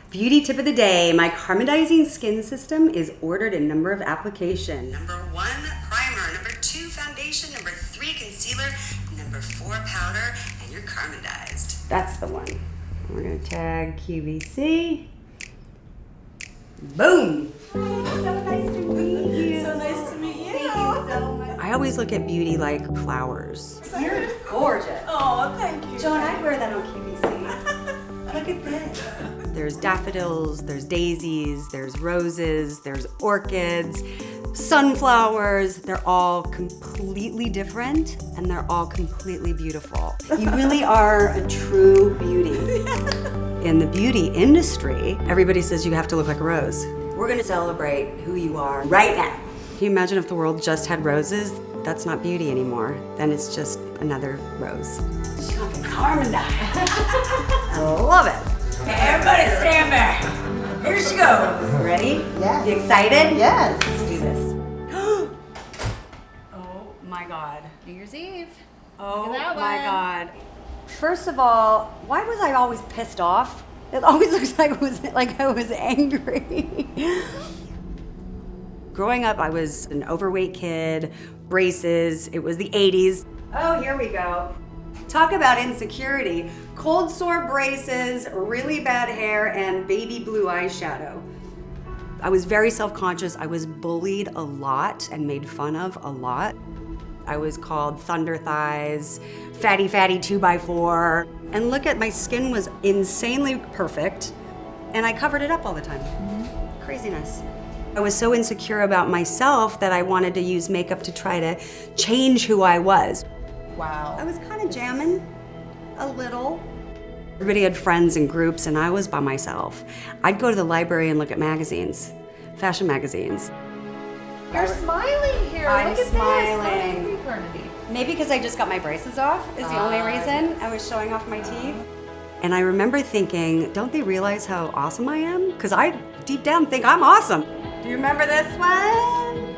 Beauty tip of the day, my Carmindizing skin system is ordered in number of application. Number 1, primer. Number 2, foundation. Number 3, concealer. Number 4, powder, and you're Carmindized. That's the one. We're gonna tag QVC. Boom! So nice to meet you. So nice to meet you. Thank you so much. I always look at beauty like flowers. You're gorgeous. Oh, thank you. Joan, I'd wear that on QVC. Look at this. There's daffodils, there's daisies, there's roses, there's orchids, sunflowers. They're all completely different and they're all completely beautiful. You really are a true beauty. In the beauty industry, everybody says you have to look like a rose. We're gonna celebrate who you are right now. Can you imagine if the world just had roses? That's not beauty anymore. Then it's just another rose. She's talking Carmindy. I love it. Everybody stand back. Here she goes. Ready? Yes. You excited? Yes. Let's do this. Oh my God. New Year's Eve. Oh Look at that my one. God. First of all, why was I always pissed off? It always looks like I was angry. Growing up, I was an overweight kid, braces, it was the 80s. Oh, here we go. Talk about insecurity. Cold sore braces, really bad hair, and baby blue eyeshadow. I was very self-conscious. I was bullied a lot and made fun of a lot. I was called thunder thighs, fatty 2x4. And look at, my skin was insanely perfect, and I covered it up all the time. Craziness. I was so insecure about myself that I wanted to use makeup to try to change who I was. Wow. I was kind of jamming a little. Everybody had friends and groups, and I was by myself. I'd go to the library and look at magazines, fashion magazines. You're smiling here. I'm Look at smiling. this. Carmindy. Maybe because I just got my braces off is the only reason. I was showing off my teeth. And I remember thinking, don't they realize how awesome I am? Because I deep down think I'm awesome. Do you remember this one?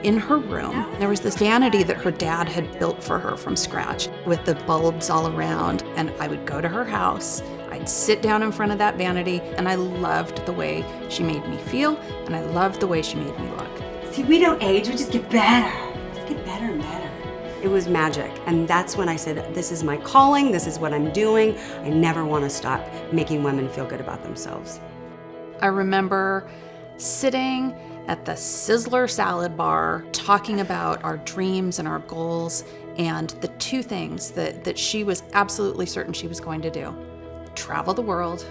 In her room, there was this vanity that her dad had built for her from scratch with the bulbs all around. And I would go to her house, I'd sit down in front of that vanity, and I loved the way she made me feel, and I loved the way she made me look. See, we don't age, we just get better. Just get better and better. It was magic, and that's when I said, this is my calling, this is what I'm doing. I never want to stop making women feel good about themselves. I remember sitting at the Sizzler salad bar talking about our dreams and our goals and the two things that she was absolutely certain she was going to do: travel the world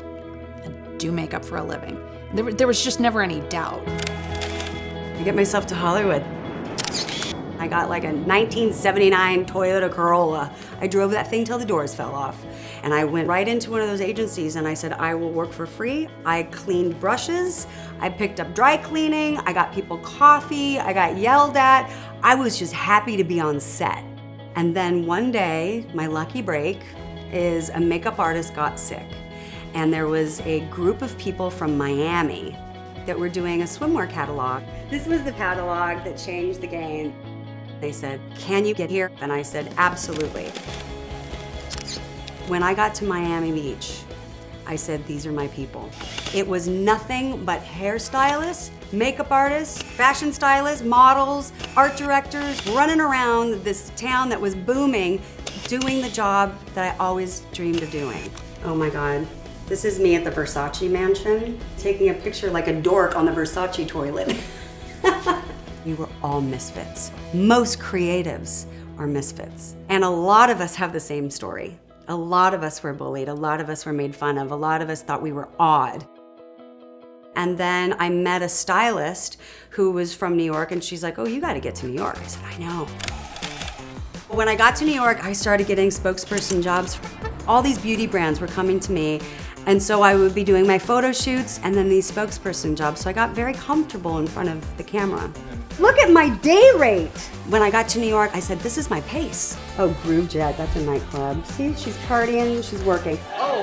and do makeup for a living. There was just never any doubt. I get myself to Hollywood. I got like a 1979 Toyota Corolla. I drove that thing till the doors fell off. And I went right into one of those agencies and I said, I will work for free. I cleaned brushes, I picked up dry cleaning, I got people coffee, I got yelled at. I was just happy to be on set. And then one day, my lucky break is a makeup artist got sick. And there was a group of people from Miami that were doing a swimwear catalog. This was the catalog that changed the game. They said, can you get here? And I said, absolutely. When I got to Miami Beach, I said, these are my people. It was nothing but hairstylists, makeup artists, fashion stylists, models, art directors, running around this town that was booming, doing the job that I always dreamed of doing. Oh my God. This is me at the Versace mansion, taking a picture like a dork on the Versace toilet. We were all misfits. Most creatives are misfits. And a lot of us have the same story. A lot of us were bullied, a lot of us were made fun of, a lot of us thought we were odd. And then I met a stylist who was from New York, and she's like, oh, you gotta get to New York. I said, I know. When I got to New York, I started getting spokesperson jobs. All these beauty brands were coming to me, and so I would be doing my photo shoots and then these spokesperson jobs. So I got very comfortable in front of the camera. Look at my day rate. When I got to New York, I said, this is my pace. Oh, Groove Jet, that's a nightclub. See, she's partying, she's working. Oh,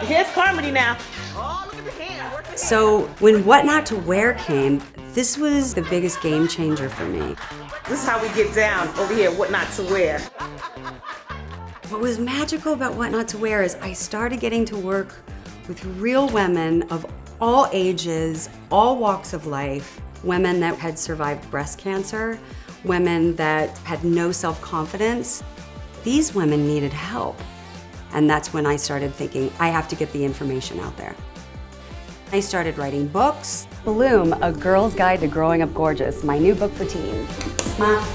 here's Carmindy now. Oh, look at the hand, work the hand. So when What Not to Wear came, this was the biggest game changer for me. This is how we get down over here, what not to wear. What was magical about What Not to Wear is I started getting to work with real women of all ages, all walks of life, women that had survived breast cancer, women that had no self-confidence. These women needed help. And that's when I started thinking, I have to get the information out there. I started writing books. Bloom, A Girl's Guide to Growing Up Gorgeous, my new book for teens. Smile.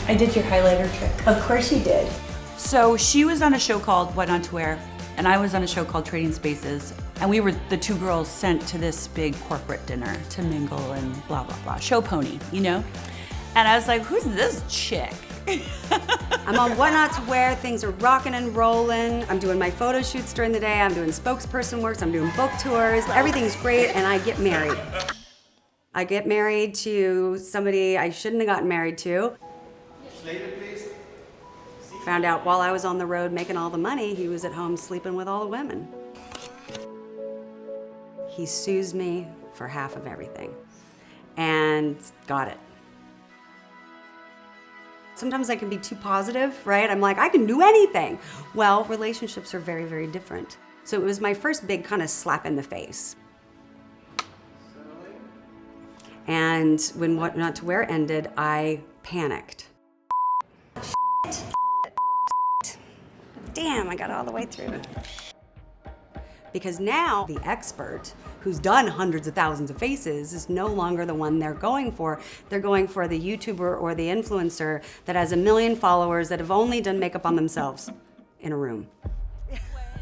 I did your highlighter trick. Of course you did. So she was on a show called What Not to Wear, and I was on a show called Trading Spaces. And we were the two girls sent to this big corporate dinner to mingle and blah, blah, blah. Show pony, you know? And I was like, who's this chick? I'm on What Not to Wear, things are rocking and rolling. I'm doing my photo shoots during the day, I'm doing spokesperson works, I'm doing book tours, everything's great, and I get married. I get married to somebody I shouldn't have gotten married to. Found out while I was on the road making all the money, he was at home sleeping with all the women. He sues me for half of everything, and got it. Sometimes I can be too positive, right? I'm like, I can do anything. Well, relationships are very, very different. So it was my first big kind of slap in the face. And when What Not to Wear ended, I panicked. Damn, I got all the way through. Because now the expert who's done hundreds of thousands of faces is no longer the one they're going for. They're going for the YouTuber or the influencer that has 1 million followers that have only done makeup on themselves in a room.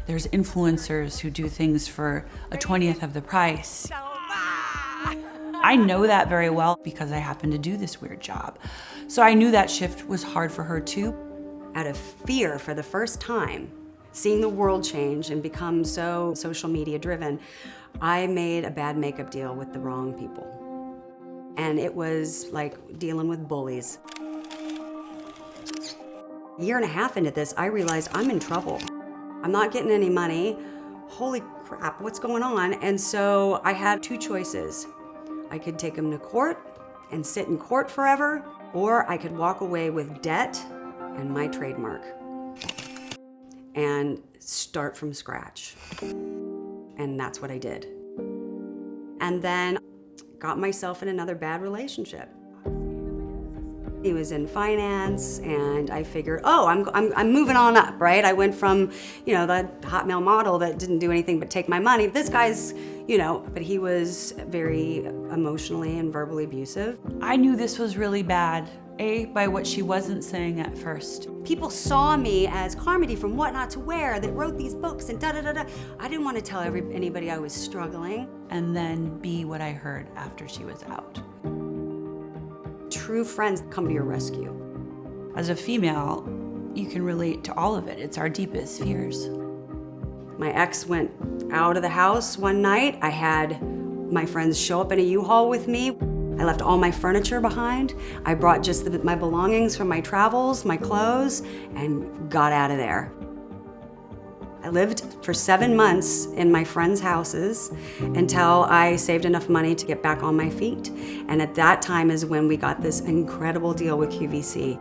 There's influencers who do things for a 20th of the price. I know that very well because I happen to do this weird job. So I knew that shift was hard for her too. Out of fear for the first time, seeing the world change and become so social media driven, I made a bad makeup deal with the wrong people. And it was like dealing with bullies. A year and a half into this, I realized I'm in trouble. I'm not getting any money. Holy crap, what's going on? And so I had two choices. I could take him to court and sit in court forever, or I could walk away with debt and my trademark and start from scratch. And that's what I did. And then got myself in another bad relationship. He was in finance, and I figured, oh, I'm moving on up, right? I went from, you know, the hot male model that didn't do anything but take my money. This guy's, you know, but he was very emotionally and verbally abusive. I knew this was really bad, by what she wasn't saying at first. People saw me as Carmindy from What Not to Wear that wrote these books and da-da-da-da. I didn't want to tell anybody I was struggling. And then be what I heard after she was out. True friends come to your rescue. As a female, you can relate to all of it. It's our deepest fears. My ex went out of the house one night. I had my friends show up in a U-Haul with me. I left all my furniture behind. I brought just my belongings from my travels, my clothes, and got out of there. I lived for 7 months in my friends' houses until I saved enough money to get back on my feet. And at that time is when we got this incredible deal with QVC.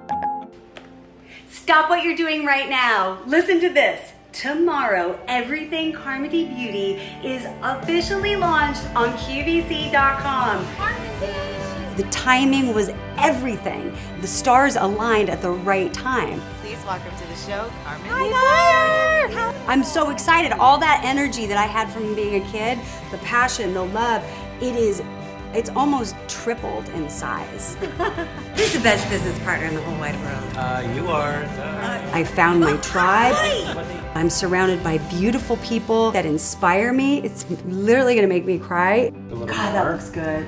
Stop what you're doing right now. Listen to this. Tomorrow, Everything Carmindy Beauty is officially launched on QVC.com. The timing was everything. The stars aligned at the right time. Please welcome to the show, Carmindy. Hi, I'm so excited. All that energy that I had from being a kid, the passion, the love, it's almost tripled in size. Who's the best business partner in the whole wide world? You are. I found my tribe. I'm surrounded by beautiful people that inspire me. It's literally gonna make me cry. God, that looks good.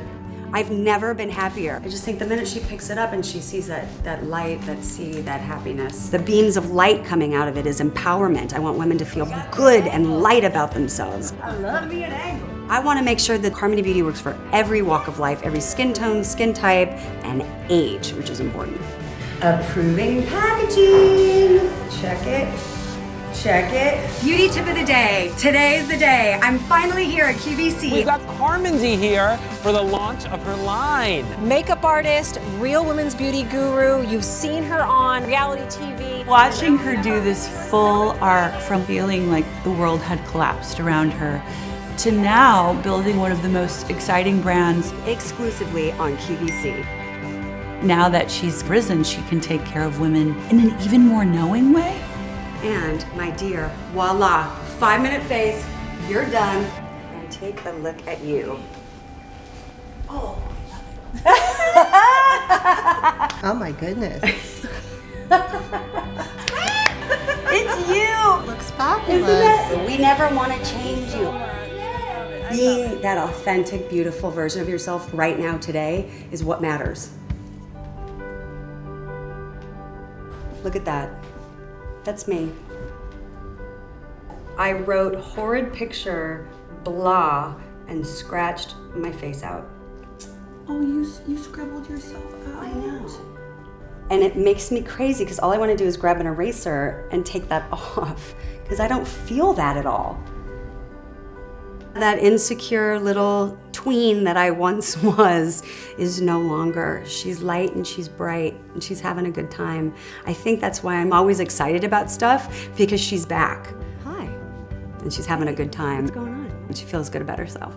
I've never been happier. I just think the minute she picks it up and she sees that light, that happiness, the beams of light coming out of it is empowerment. I want women to feel good and light about themselves. I love me an angle. I want to make sure that Carmindy Beauty works for every walk of life, every skin tone, skin type, and age, which is important. Approving packaging. Check it. Check it. Beauty tip of the day. Today's the day. I'm finally here at QVC. We've got Carmindy here for the launch of her line. Makeup artist, real women's beauty guru. You've seen her on reality TV. Watching her do this full arc from feeling like the world had collapsed around her to now building one of the most exciting brands. Exclusively on QVC. Now that she's risen, she can take care of women in an even more knowing way. And my dear, voila, 5-minute face, you're done. And take a look at you. Oh, Oh my goodness. it's you! Looks fabulous. Isn't it? We never want to change you. Being that authentic, beautiful version of yourself right now, today, is what matters. Look at that. That's me. I wrote horrid picture, blah, and scratched my face out. Oh, you scribbled yourself out. I know. And it makes me crazy because all I want to do is grab an eraser and take that off because I don't feel that at all. That insecure little tween that I once was is no longer. She's light and she's bright and she's having a good time. I think that's why I'm always excited about stuff, because she's back. Hi. And she's having a good time. What's going on? And she feels good about herself.